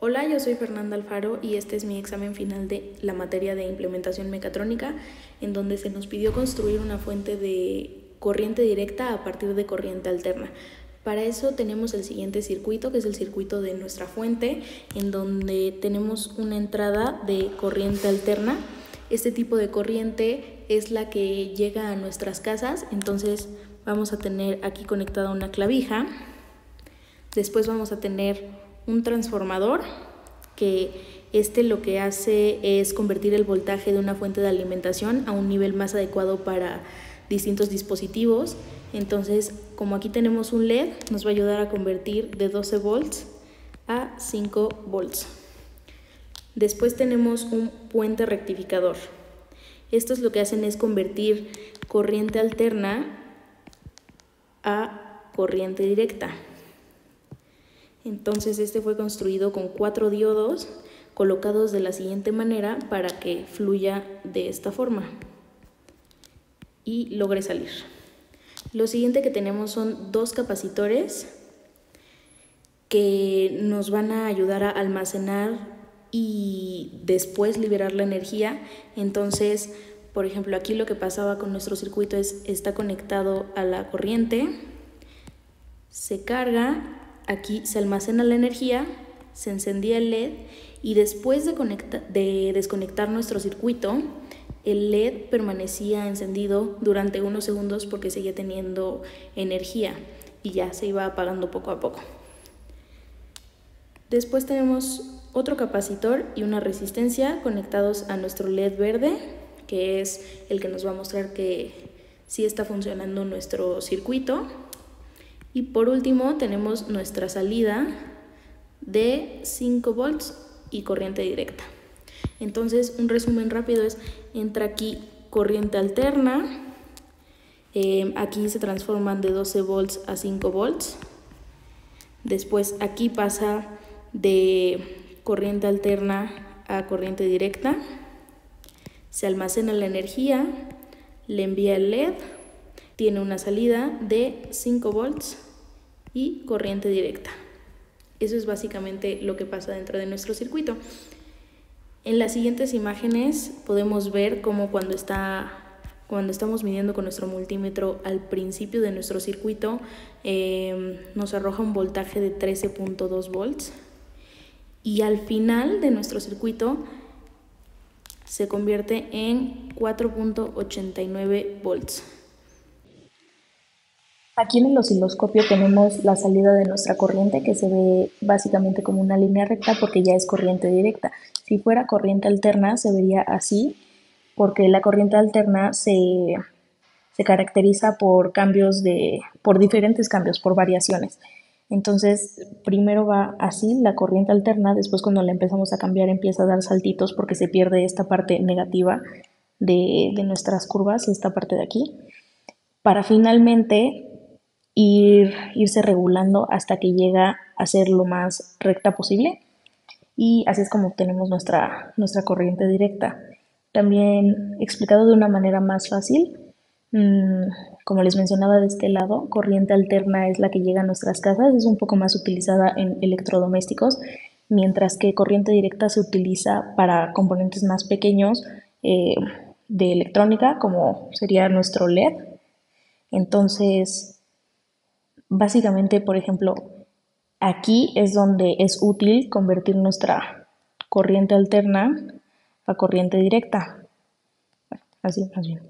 Hola, yo soy Fernanda Alfaro y este es mi examen final de la materia de implementación mecatrónica, en donde se nos pidió construir una fuente de corriente directa a partir de corriente alterna. Para eso tenemos el siguiente circuito, que es el circuito de nuestra fuente, en donde tenemos una entrada de corriente alterna. Este tipo de corriente es la que llega a nuestras casas, entonces vamos a tener aquí conectada una clavija. Después vamos a tener un transformador, que lo que hace es convertir el voltaje de una fuente de alimentación a un nivel más adecuado para distintos dispositivos. Entonces, como aquí tenemos un LED, nos va a ayudar a convertir de 12 volts a 5 volts. Después tenemos un puente rectificador. Estos lo que hacen es convertir corriente alterna a corriente directa. Entonces este fue construido con 4 diodos colocados de la siguiente manera para que fluya de esta forma y logre salir. Lo siguiente que tenemos son 2 capacitores que nos van a ayudar a almacenar y después liberar la energía. Entonces, por ejemplo, aquí lo que pasaba con nuestro circuito está conectado a la corriente, se carga. Aquí se almacena la energía, se encendía el LED y después de desconectar nuestro circuito, el LED permanecía encendido durante unos segundos porque seguía teniendo energía y ya se iba apagando poco a poco. Después tenemos otro capacitor y una resistencia conectados a nuestro LED verde, que es el que nos va a mostrar que sí está funcionando nuestro circuito. Y por último tenemos nuestra salida de 5 volts y corriente directa. Entonces, un resumen rápido es: entra aquí corriente alterna, aquí se transforman de 12 volts a 5 volts. Después aquí pasa de corriente alterna a corriente directa, se almacena la energía, le envía el LED, tiene una salida de 5 volts y corriente directa. Eso es básicamente lo que pasa dentro de nuestro circuito. En las siguientes imágenes podemos ver cómo cuando estamos midiendo con nuestro multímetro al principio de nuestro circuito, nos arroja un voltaje de 13.2 volts y al final de nuestro circuito se convierte en 4.89 volts. Aquí en el osciloscopio tenemos la salida de nuestra corriente, que se ve básicamente como una línea recta porque ya es corriente directa. Si fuera corriente alterna se vería así, porque la corriente alterna se caracteriza por por diferentes cambios, por variaciones. Entonces, primero va así la corriente alterna, después cuando la empezamos a cambiar empieza a dar saltitos porque se pierde esta parte negativa de nuestras curvas, esta parte de aquí, para finalmente irse regulando hasta que llega a ser lo más recta posible, y así es como obtenemos nuestra corriente directa. También explicado de una manera más fácil, como les mencionaba de este lado, corriente alterna es la que llega a nuestras casas, es un poco más utilizada en electrodomésticos, mientras que corriente directa se utiliza para componentes más pequeños de electrónica, como sería nuestro LED. Entonces, básicamente, por ejemplo, aquí es donde es útil convertir nuestra corriente alterna a corriente directa. Bueno, así más bien.